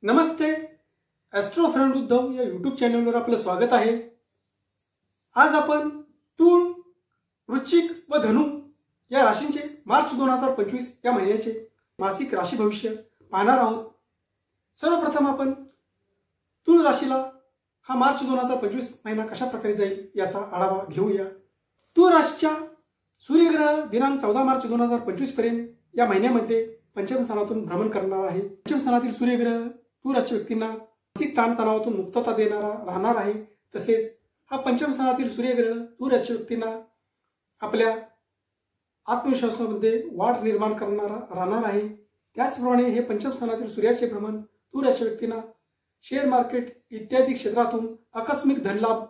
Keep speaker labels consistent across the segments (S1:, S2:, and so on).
S1: नमस्ते, Austro friend Uddhav या YouTube चॅनलवर आपलं स्वागत आहे। आज आपण तूळ, वृश्चिक व धनु या राशींचे मार्च 2025 या महिन्याचे मासिक राशी भविष्य पाहणार आहोत। सर्वप्रथम आपण तूळ राशीला हा मार्च 2025 महिना कशा प्रकारे जाईल याचा आढावा घेऊया। तूळ राशीच्या सूर्यग्रह दिनांक 14 मार्च 2025 पर्यंत या महिन्यामध्ये पंचम स्थानातून भ्रमण करणार आहे। पंचम स्थानातील सूर्यग्रह तूळ राशी व्यक्तींना मानसिक ताणतणावातून मुक्तता देणारा राहणार आहे। तसेच हा पंचम स्थानातील सूर्यग्रह तूळ राशी व्यक्तींना आपल्या आत्मविश्वासामध्ये वाढ निर्माण करणारा राहणार आहे। त्याचप्रमाणे हे पंचम स्थानातील सूर्याचे भ्रमण तूळ राशी व्यक्तींना शेअर मार्केट इत्यादी क्षेत्रातून आकस्मिक धनलाभ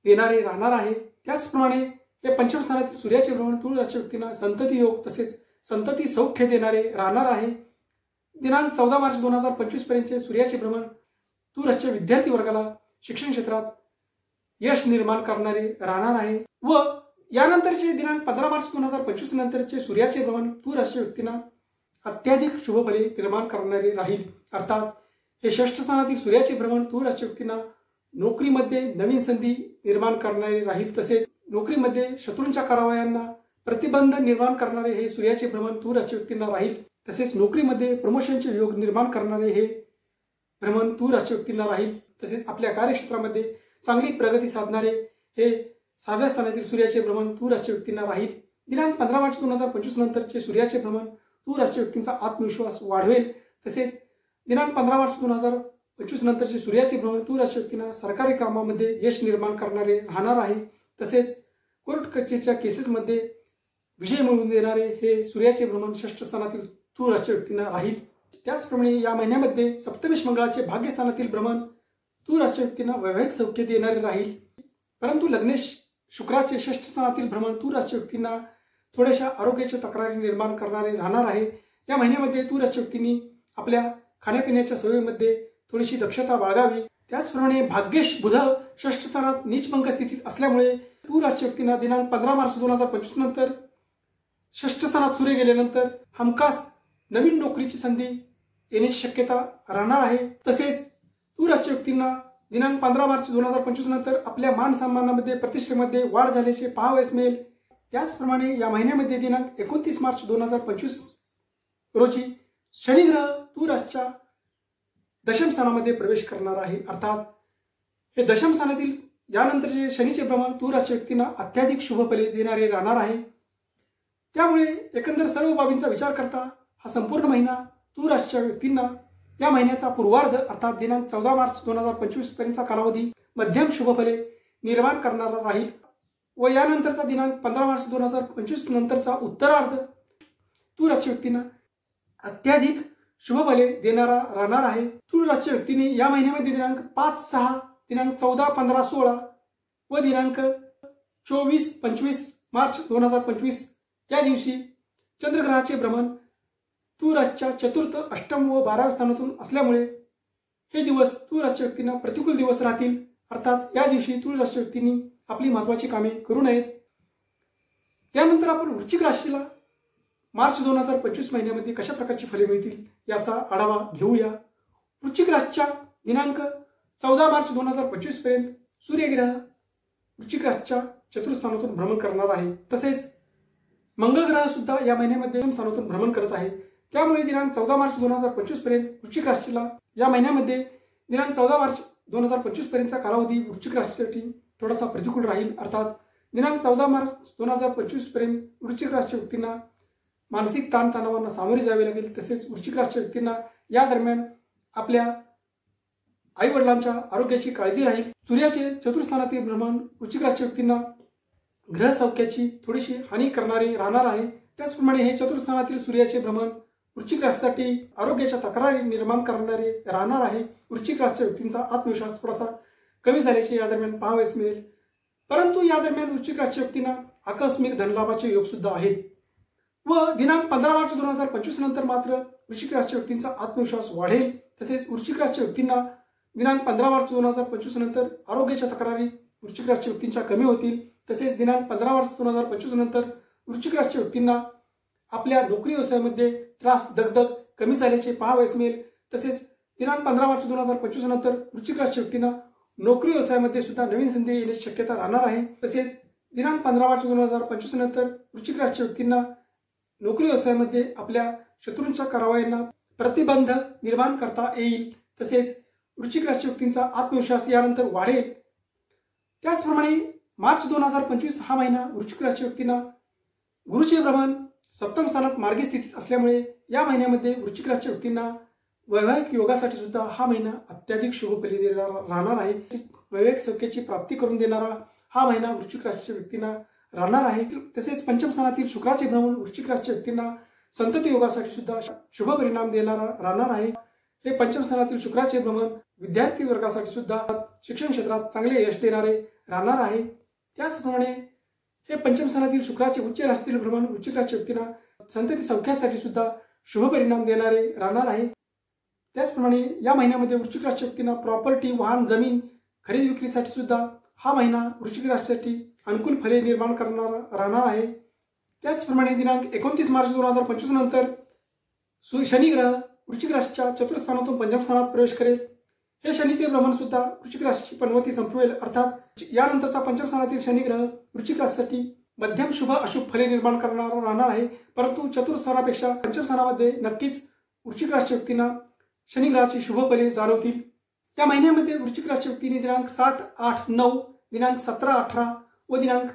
S1: देणारे राहणार आहे। त्याचप्रमाणे हे पंचम स्थानातील सूर्याचे भ्रमण तूळ राशी व्यक्तींना संतती योग तसेच संतती सौख्य देणारे राहणार आहे। दिनांक 14 मार्च 2025 पर्यंतचे सूर्याचे भ्रमण तूळ राशीच्या विद्यार्थी वर्गाला शिक्षण क्षेत्रात यश निर्माण करणारे राहणार आहे व यानंतरचे दिनांक 15 मार्च 2025 नंतरचे सूर्याचे भ्रमण तूळ राशीच्या व्यक्तींना अत्याधिक शुभफले निर्माण करणारे राहील। अर्थात हे षष्ठ स्थानातील सूर्याचे भ्रमण तूळ राशीच्या व्यक्तींना नोकरीमध्ये नवीन संधी निर्माण करणारे राहील। तसेच नोकरीमध्ये शत्रूंच्या कारवायांना प्रतिबंध निर्माण करणारे हे सूर्याचे भ्रमण तूळ राशीच्या व्यक्तींना राहील। तसेच नोकरीमध्ये प्रमोशनचे योग निर्माण करणारे हे भ्रमण तूळ राशीच्या व्यक्तींना राहील। तसेच आपल्या कार्यक्षेत्रामध्ये चांगली प्रगती साधणारे हे 6व्या स्थानातील सूर्याचे भ्रमण तूळ राशीच्या व्यक्तींना राहील। दिनांक 15 मार्च 2025 नंतरचे सूर्याचे भ्रमण तूळ राशीच्या व्यक्तींचा आत्मविश्वास वाढवेल। तसेच दिनांक 15 मार्च 2025 नंतरचे सूर्याचे भ्रमण तूळ राशीच्या व्यक्तींना सरकारी कामामध्ये यश निर्माण करणारे राहणार आहे। तसेच कोर्ट कचेरीच्या केसेसमध्ये विजय मिळवून देणारे हे सूर्याचे भ्रमण षष्ठ स्थानातील तूळ राशीच्या व्यक्तींना राहील। त्याचप्रमाणे या महिन्यामध्ये सप्तमेश मंगळाचे भाग्यस्थानातील भ्रमण तूळ राशीच्या व्यक्तींना वैवाहिक सौख्य देणारे राहील। परंतु लग्नेश शुक्राचे षष्ठ स्थानातील भ्रमण तूळ राशीच्या व्यक्तींना थोड्याशा आरोग्याच्या तक्रारी निर्माण करणारे राहणार आहे। या महिन्यामध्ये तूळ राशीच्या व्यक्तींनी आपल्या खाण्यापिण्याच्या सवयीमध्ये थोडीशी दक्षता बाळगावी। त्याचप्रमाणे भाग्येश बुध षष्ठ स्थानात नीचभंग स्थितीत असल्यामुळे तूळ राशीच्या व्यक्तींना दिनांक 15 मार्च 2025 नंतर षष्ठ स्थानात सूर्य गेल्यानंतर हमखास नवीन नोकरीची संधी येण्याची शक्यता राहणार आहे। तसेच तूळ राशीच्या व्यक्तींना दिनांक 15 मार्च 2025 नंतर आपल्या मान सन्मानामध्ये प्रतिष्ठेमध्ये वाढ झाल्याचे पाहावयास मिळेल। त्याचप्रमाणे या महिन्यामध्ये दिनांक 29 मार्च 2025 रोजी शनी ग्रह तूळ राशीच्या दशम स्थानामध्ये प्रवेश करणार आहे। अर्थात हे दशम स्थानातील यानंतरचे शनीचे भ्रमण तूळ राशीच्या व्यक्तींना अत्याधिक शुभफले देणारे राहणार आहे। त्यामुळे एकंदर सर्व बाबींचा विचार करता हा संपूर्ण महिना तूळ राशीच्या व्यक्तींना या महिन्याचा पूर्वार्ध अर्थात दिनांक 14 मार्च 2025 पर्यंतचा कालावधी मध्यम शुभफले निर्माण करणारा राहील व यानंतरचा दिनांक 15 मार्च 2025 नंतरचा उत्तरार्ध तूळ राशीच्या व्यक्तींना अत्याधिक शुभफले देणारा राहणार आहे। तूळ राशीच्या व्यक्तीने या महिन्यामध्ये दिनांक 5, 6, दिनांक 14, 15, 16 व दिनांक 24, 25 मार्च 2025 या दिवशी चंद्रग्रहाचे भ्रमण तूळ राशीच्या चतुर्थ, अष्टम व 12व्या स्थानातून असल्यामुळे हे दिवस तूळ राशीच्या व्यक्तींना प्रतिकूल दिवस राहतील। अर्थात या दिवशी तूळ राशीच्या व्यक्तींनी आपली महत्त्वाची कामे करू नयेत। त्यानंतर आपण वृश्चिक राशीला मार्च 2025 महिन्यामध्ये कशा प्रकारची फले मिळतील याचा आढावा घेऊया। वृश्चिक राशीच्या दिनांक 14 मार्च 2025 पर्यंत सूर्यग्रह वृश्चिक राशीच्या चतुर्थ स्थानातून भ्रमण करणार आहे। तसेच मंगळ ग्रह सुद्धा या महिन्यामध्ये स्थानातून भ्रमण करत आहे। त्यामुळे दिनांक 14 मार्च 2025 पर्यंत वृश्चिक राशीला या महिन्यामध्ये दिनांक 14 मार्च 2025 पर्यंतचा कालावधी वृश्चिक राशीसाठी थोडासा प्रतिकूल राहील। अर्थात दिनांक 14 मार्च 2025 पर्यंत वृश्चिक राशीच्या व्यक्तींना मानसिक ताणतणावांना सामोरे जावे लागेल। तसेच वृश्चिक राशीच्या व्यक्तींना या दरम्यान आपल्या आई वडिलांच्या आरोग्याची काळजी राहील। सूर्याचे चतुर्थ स्थानातील भ्रमण वृश्चिक राशीच्या व्यक्तींना ग्रह सौख्याची थोडीशी हानी करणारे राहणार आहे। त्याचप्रमाणे हे चतुर्थ स्थानातील सूर्याचे भ्रमण वृश्चिक राशीसाठी आरोग्याच्या तक्रारी निर्माण करणारे राहणार आहे। वृश्चिक राशीच्या व्यक्तींचा आत्मविश्वास थोडासा कमी झाल्याचे या दरम्यान पाहावयास मिळेल। परंतु या दरम्यान वृश्चिक राशीच्या व्यक्तींना आकस्मिक धनलाभाचे योग सुद्धा आहेत व दिनांक 15 मार्च 2025 नंतर मात्र वृश्चिक राशीच्या व्यक्तींचा आत्मविश्वास वाढेल। तसेच वृश्चिक राशीच्या व्यक्तींना दिनांक 15 मार्च 2025 नंतर आरोग्याच्या तक्रारी वृश्चिक राशीच्या व्यक्तींच्या कमी होतील। तसेच दिनांक 15 मार्च 2025 नंतर वृश्चिक राशीच्या व्यक्तींना आपल्या नोकरी व्यवसायामध्ये त्रास, दगदग कमी झाल्याचे पाहावयास मिळेल। तसेच दिनांक 15 मार्च 2025 नंतर वृश्चिक राशी व्यक्तींना नोकरी व्यवसायामध्ये सुद्धा नवीन संधी येण्याची शक्यता राहणार आहे। तसेच दिनांक 15 मार्च 2025 नंतर वृश्चिक राशी व्यक्तींना नोकरी व्यवसायामध्ये आपल्या शत्रूंच्या कारवायांना प्रतिबंध निर्माण करता येईल। तसेच वृश्चिक राशी व्यक्तींचा आत्मविश्वास यानंतर वाढेल। त्याचप्रमाणे मार्च 2025 हा महिना वृश्चिक राशी व्यक्तींना गुरुचे भ्रमण सप्तम स्थानात मार्गी स्थितीत असल्यामुळे या महिन्यामध्ये वृश्चिक राशी व्यक्तींना वैवाहिक योगासाठी सुद्धा हा महिना अत्याधिक शुभफली देणारा राहणार आहे। वैवाहिक सौख्याची प्राप्ती करून देणारा हा महिना वृश्चिक राशीच्या व्यक्तींना राहणार आहे। तसेच पंचम स्थानातील शुक्राचे भ्रमण वृश्चिक राशीच्या व्यक्तींना संतती योगासाठी सुद्धा शुभ परिणाम देणारा राहणार आहे। हे पंचम स्थानातील शुक्राचे भ्रमण विद्यार्थी वर्गासाठी सुद्धा शिक्षण क्षेत्रात चांगले यश देणारे राहणार आहे। त्याचप्रमाणे हे पंचम स्थानातील शुक्राचे उच्च राशीतील भ्रमण वृश्चिक राशीच्या व्यक्तींना संतती सौख्यासाठी सुद्धा शुभ परिणाम देणारे राहणार आहे। त्याचप्रमाणे या महिन्यामध्ये वृश्चिक राशीच्या व्यक्तींना प्रॉपर्टी, वाहन, जमीन खरेदी विक्रीसाठी सुद्धा हा महिना वृश्चिक राशीसाठी अनुकूल फले निर्माण करणारा राहणार आहे। त्याचप्रमाणे दिनांक 29 मार्च 2025 नंतर शनी ग्रह वृश्चिक राशीच्या चतुर्थ स्थानातून पंचम स्थानात प्रवेश करेल। हे शनीचे भ्रमण सुद्धा वृश्चिक राशीची पनवती संपवेल। अर्थात यानंतरचा पंचम स्थानातील शनी ग्रह वृश्चिक राशीसाठी मध्यम शुभ अशुभ फले निर्माण करणारा राहणार आहे। परंतु चतुर्थ स्थानापेक्षा पंचम स्थानामध्ये नक्कीच वृश्चिक राशीच्या व्यक्तींना शनी ग्रहाची शुभ फले जाणवतील। या महिन्यामध्ये वृश्चिक राशी व्यक्तींनी दिनांक 7, 8, 9, दिनांक 17, 18 व दिनांक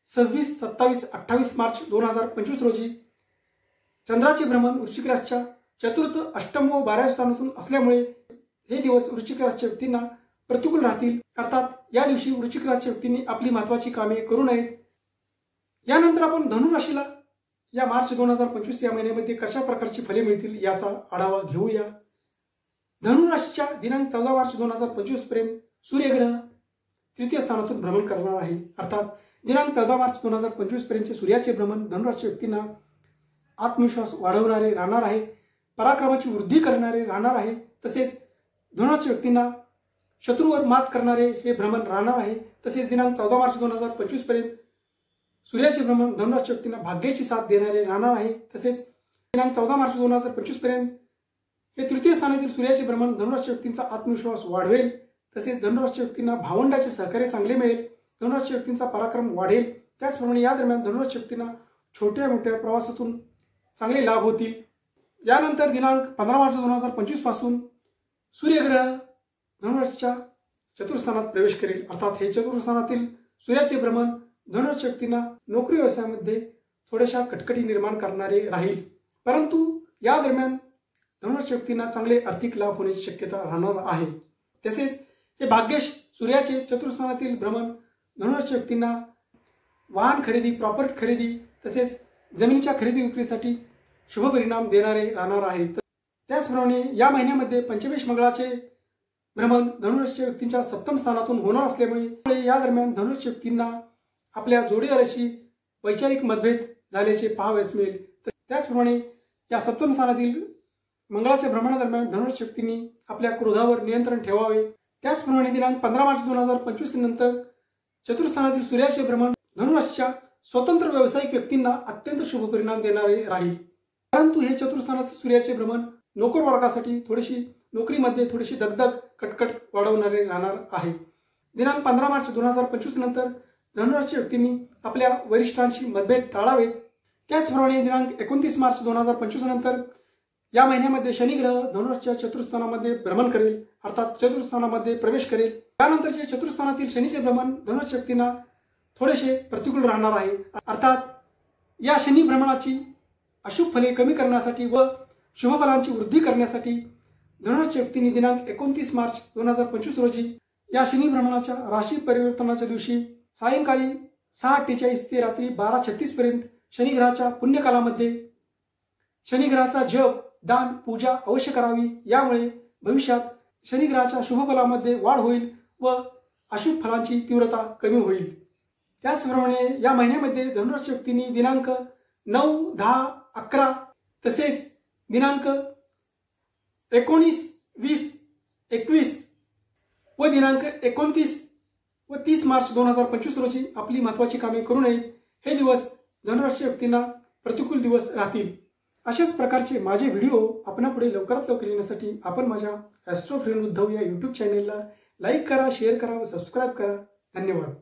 S1: 26, 27, 28 मार्च 2025 रोजी चंद्राचे भ्रमण वृश्चिक राशीच्या चतुर्थ, अष्टम व 12व्या स्थानातून असल्यामुळे हे दिवस वृश्चिक राशीच्या व्यक्तींना प्रतिकूल राहतील। अर्थात या दिवशी वृश्चिक राशीच्या व्यक्तींनी आपली महत्त्वाची कामे करू नयेत। यानंतर आपण धनु राशीला या मार्च 2025 या महिन्यामध्ये कशा प्रकारची फले मिळतील याचा आढावा घेऊया। धनु राशीच्या दिनांक 14 मार्च 2025 पर्यंत सूर्यग्रह तृतीय स्थानातून भ्रमण करणार आहे। अर्थात दिनांक 14 मार्च 2025 पर्यंतचे सूर्याचे भ्रमण धनु राशीच्या व्यक्तींना आत्मविश्वास वाढवणारे राहणार आहे, पराक्रमाची वृद्धी करणारे राहणार आहे। तसेच धनु राशीच्या व्यक्तींना शत्रूवर मात करणारे हे भ्रमण राहणार आहे। तसेच दिनांक 14 मार्च 2025 पर्यंत सूर्याचे भ्रमण धनु राशीच्या व्यक्तींना भाग्याची साथ देणारे राहणार आहे। तसेच दिनांक 14 मार्च 2025 पर्यंत हे तृतीय स्थानातील सूर्याचे भ्रमण धनु राशीच्या व्यक्तींचा आत्मविश्वास वाढवेल। तसेच धनु राशीच्या व्यक्तींना भावंडाचे सहकार्य चांगले मिळेल, धनु राशीच्या व्यक्तींचा पराक्रम वाढेल। त्याचप्रमाणे या दरम्यान धनु राशीच्या व्यक्तींना छोट्या मोठ्या प्रवासातून चांगले लाभ होतील। यानंतर दिनांक 15 मार्च 2025 पासून सूर्यग्रह धनु राशीच्या चतुर्थ स्थानात प्रवेश करेल। अर्थात हे चतुर्थ स्थानातील सूर्याचे भ्रमण धनु राशीच्या व्यक्तींना नोकरी व्यवसायामध्ये थोड्याशा कटकटी निर्माण करणारे राहील, परंतु या दरम्यान धनु राशीच्या व्यक्तींना चांगले आर्थिक लाभ होण्याची शक्यता राहणार आहे। तसेच हे भाग्येश सूर्याचे चतुर्थ स्थानातील भ्रमण धनु राशीच्या व्यक्तींना वाहन खरेदी, प्रॉपर्टी खरेदी तसेच जमिनीच्या खरेदी विक्रीसाठी शुभ परिणाम देणारे राहणार आहे। त्याचप्रमाणे या महिन्यामध्ये पंचमेश मंगळाचे भ्रमण धनु राशीच्या व्यक्तींच्या सप्तम स्थानातून होणार असल्यामुळे या दरम्यान धनु राशीच्या व्यक्तींना आपल्या जोडीदाराशी वैचारिक मतभेद झाल्याचे पाहावयास मिळेल। त्याचप्रमाणे या सप्तम स्थानातील मंगळाच्या भ्रमणादरम्यान धनु राशीच्या व्यक्तींनी आपल्या क्रोधावर नियंत्रण ठेवावे। त्याचप्रमाणे दिनांक 15 मार्च 2025 नंतर चतुर्थ स्थानातील सूर्याचे भ्रमण धनु राशीच्या स्वतंत्र व्यावसायिक व्यक्तींना अत्यंत शुभ परिणाम देणारे राहील। परंतु हे चतुर्थ स्थानातील सूर्याचे भ्रमण नोकर वर्गासाठी नोकरीमध्ये थोडीशी दगदग, कटकट वाढवणारे राहणार आहे। दिनांक 15 मार्च 2025 नंतर धनु राशीच्या व्यक्तींनी आपल्या वरिष्ठांशी मतभेद टाळावेत। त्याचप्रमाणे दिनांक 29 मार्च 2025 नंतर या महिन्यामध्ये शनी ग्रह धनु राशीच्या चतुर्थ स्थानामध्ये भ्रमण करेल, अर्थात चतुर्थ स्थानामध्ये प्रवेश करेल। त्यानंतरचे चतुर्थ स्थानातील शनीचे भ्रमण धनु राशीच्या व्यक्तींना थोडेसे प्रतिकूल राहणार आहे। अर्थात या शनी भ्रमणाची अशुभ फले कमी करण्यासाठी व शुभ फलांची वृद्धी करण्यासाठी धनु राशीच्या व्यक्तींनी दिनांक 29 मार्च 2025 रोजी या शनी भ्रमणाच्या राशी परिवर्तनाच्या दिवशी सायंकाळी 6:48 ते रात्री 12:36 पर्यंत शनी ग्रहाच्या पुण्यकालामध्ये शनी ग्रहाचा जप, दान, पूजा अवश्य करावी। यामुळे भविष्यात शनी ग्रहाच्या शुभ फलामध्ये वाढ होईल व अशुभ फलांची तीव्रता कमी होईल। त्याचप्रमाणे या महिन्यामध्ये धनु राशीच्या व्यक्तींनी दिनांक 9, 10, 11 तसेच दिनांक 19, 20, 21 व दिनांक 29 व 30 मार्च 2025 रोजी आपली महत्त्वाची कामे करू नयेत। हे दिवस धनु राशीच्या व्यक्तींना प्रतिकूल दिवस राहतील। अशाच प्रकारचे माझे व्हिडिओ आपणापुढे लवकरात लवकर येण्यासाठी आपण माझ्या ॲस्ट्रो फ्रेंड उद्धव या यूट्यूब चॅनेलला लाईक करा, शेअर करा व सबस्क्राईब करा. धन्यवाद.